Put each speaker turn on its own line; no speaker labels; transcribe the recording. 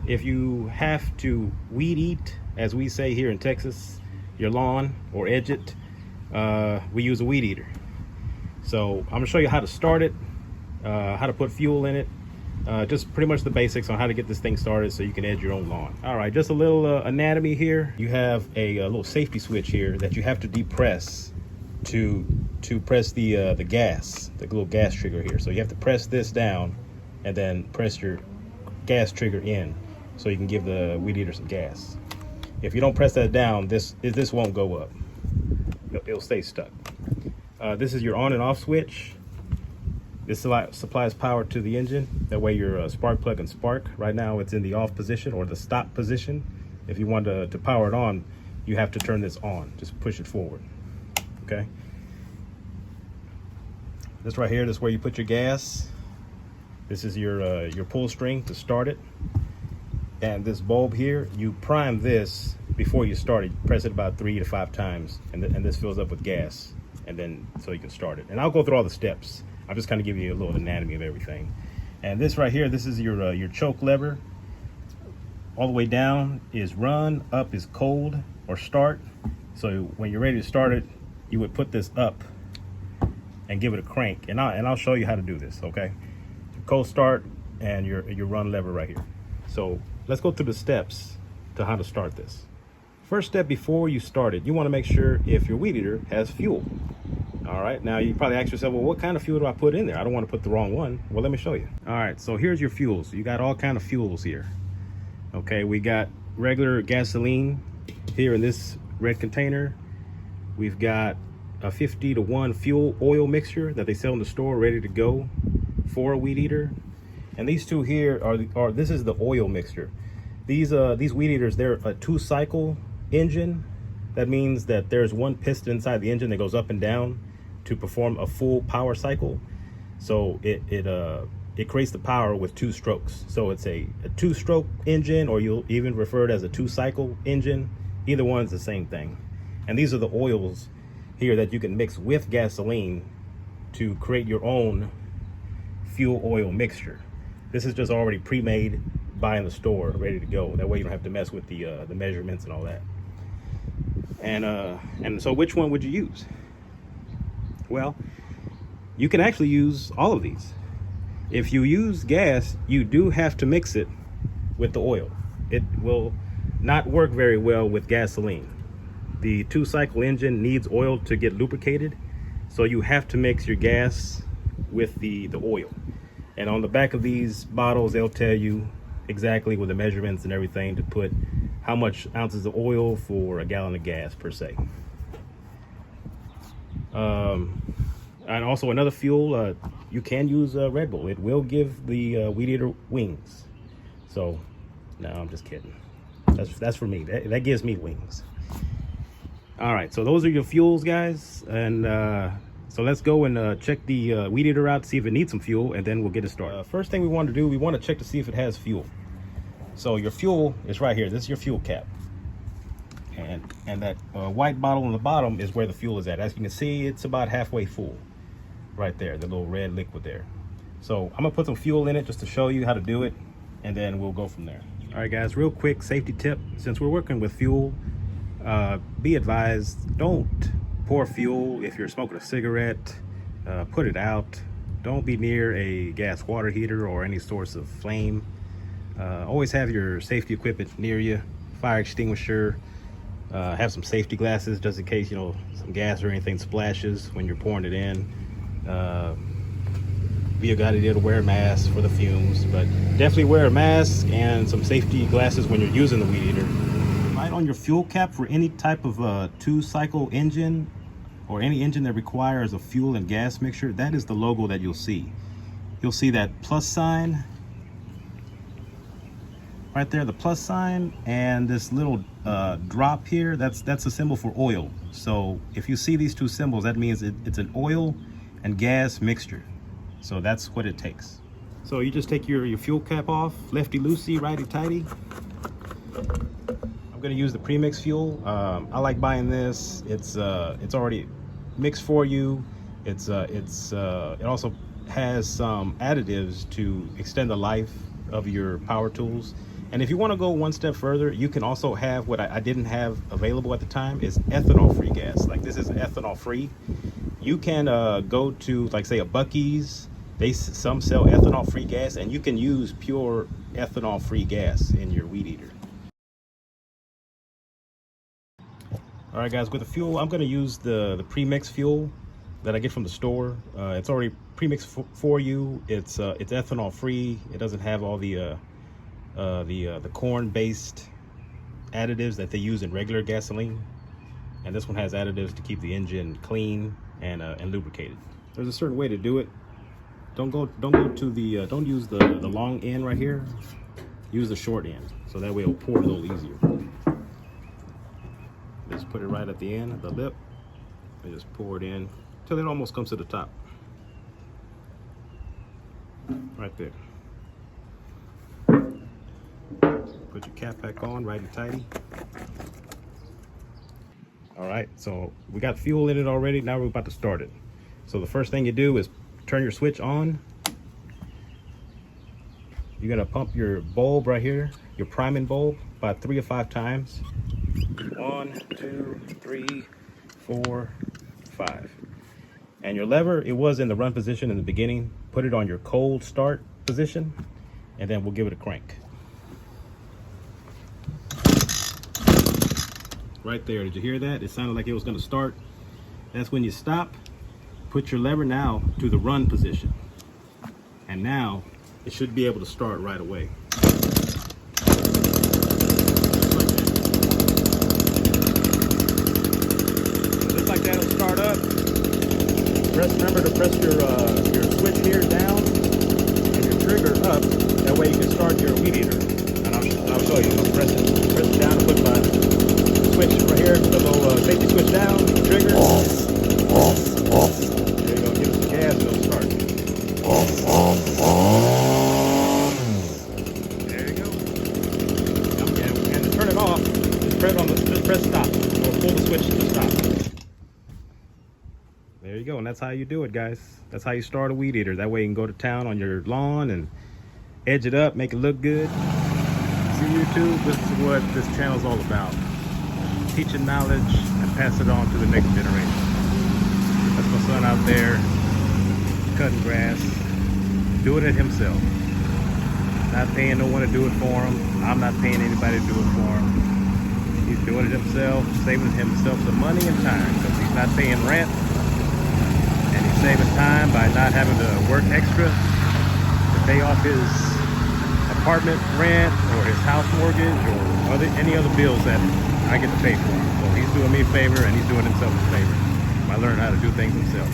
if you have to weed eat, as we say here in Texas, your lawn or edge it, we use a weed eater. So I'm gonna show you how to start it, how to put fuel in it, just pretty much the basics on how to get this thing started so you can edge your own lawn. All right, just a little anatomy here. You have a little safety switch here that you have to depress to press the gas, the little gas trigger here. So you have to press this down and then press your gas trigger in so you can give the weed eater some gas. If you don't press that down, this won't go up. It'll stay stuck. This is your on and off switch. This supplies power to the engine. That way your spark plug can spark. Right now it's in the off position or the stop position. If you want to power it on, you have to turn this on. Just push it forward. Okay. This right here, this is where you put your gas. This is your pull string to start it. And this bulb here, you prime this before you start it. You press it about 3 to 5 times, and this fills up with gas, and then so you can start it. And I'll go through all the steps. I'll just kind of give you a little anatomy of everything. And this right here, this is your choke lever. All the way down is run, up is cold or start. So when you're ready to start it, you would put this up and give it a crank. And I'll show you how to do this. Okay, cold start and your run lever right here. So let's go through the steps to how to start this. First step, before you start it, you want to make sure if your weed eater has fuel. All right, now you probably ask yourself, well, what kind of fuel do I put in there? I don't want to put the wrong one. Well, let me show you. All right, so here's your fuels. You got all kind of fuels here. Okay, we got regular gasoline here in this red container. We've got a 50-to-1 fuel oil mixture that they sell in the store ready to go for a weed eater. And these two here are this is the oil mixture. These weed eaters, they're a 2-cycle engine. That means that there's one piston inside the engine that goes up and down to perform a full power cycle. So it creates the power with 2 strokes. So it's a 2-stroke engine, or you'll even refer it as a 2-cycle engine. Either one's the same thing. And these are the oils here that you can mix with gasoline to create your own fuel oil mixture. This is just already pre-made, buy in the store, ready to go. That way you don't have to mess with the measurements and all that. And so which one would you use? Well, you can actually use all of these. If you use gas, you do have to mix it with the oil. It will not work very well with gasoline. The 2-cycle engine needs oil to get lubricated, so you have to mix your gas with the oil. And on the back of these bottles, they'll tell you exactly with the measurements and everything to put how much ounces of oil for a gallon of gas per se. And also another fuel, you can use Red Bull. It will give the weed eater wings. So, no, I'm just kidding. That's for me. That gives me wings. All right, so those are your fuels, guys. And so let's go and check the weed eater out, see if it needs some fuel, and then we'll get it started. First thing we want to do, we want to check to see if it has fuel. So your fuel is right here. This is your fuel cap. And that white bottle on the bottom is where the fuel is at. As you can see, it's about halfway full right there, the little red liquid there. So I'm gonna put some fuel in it just to show you how to do it, and then we'll go from there. All right, guys, real quick safety tip. Since we're working with fuel, be advised, don't pour fuel if you're smoking a cigarette. Put it out. Don't be near a gas water heater or any source of flame. Always have your safety equipment near you, fire extinguisher, have some safety glasses just in case, some gas or anything splashes when you're pouring it in. Be a good idea to wear a mask for the fumes, but definitely wear a mask and some safety glasses when you're using the weed eater. Right on your fuel cap for any type of 2-cycle engine or any engine that requires a fuel and gas mixture, that is the logo that you'll see. You'll see that plus sign right there, the plus sign, and this little drop here, that's a symbol for oil. So if you see these 2 symbols, that means it's an oil and gas mixture. So that's what it takes. So you just take your fuel cap off, lefty loosey, righty tighty. I'm gonna use the premix fuel. I like buying this. It's already mixed for you. It also has some additives to extend the life of your power tools. And if you want to go one step further, you can also have what I didn't have available at the time is ethanol free gas. Like this is ethanol free. You can go to, like, say, a Buc-ee's. Some sell ethanol free gas, and you can use pure ethanol free gas in your weed eater. All right, guys, with the fuel, I'm going to use the pre-mix fuel that I get from the store. It's already pre-mixed for you. It's ethanol free. It doesn't have all the corn-based additives that they use in regular gasoline, and this one has additives to keep the engine clean and lubricated. There's a certain way to do it. Don't use the long end right here. Use the short end, so that way it'll pour a little easier. Just put it right at the end of the lip and just pour it in till it almost comes to the top. Right there. Put your cap back on, righty tighty. All right, so we got fuel in it already. Now we're about to start it. So the first thing you do is turn your switch on. You're gonna pump your bulb right here, your priming bulb, about 3 or 5 times. 1, 2, 3, 4, 5. And your lever, it was in the run position in the beginning. Put it on your cold start position, and then we'll give it a crank. Right there, did you hear that? It sounded like it was gonna start. That's when you stop. Put your lever now to the run position. And now it should be able to start right away. Just like that, it'll start up. Remember to press your switch here down and your trigger up. That way you can start your weed eater. And I'll show you. I'll press it down and put my switch right here, the little safety switch down, trigger. There you go, give it some gas and it'll start. There you go. And to turn it off, just press stop, or pull the switch to stop. There you go, and that's how you do it, guys. That's how you start a weed eater. That way you can go to town on your lawn and edge it up, make it look good. See, YouTube, this is what this channel is all about. Teaching knowledge and pass it on to the next generation. That's my son out there cutting grass, doing it himself. Not paying no one to do it for him. I'm not paying anybody to do it for him. He's doing it himself, saving himself some money and time, because he's not paying rent, and he's saving time by not having to work extra to pay off his apartment rent or his house mortgage or any other bills that I get to pay for. So he's doing me a favor and he's doing himself a favor by learning how to do things himself.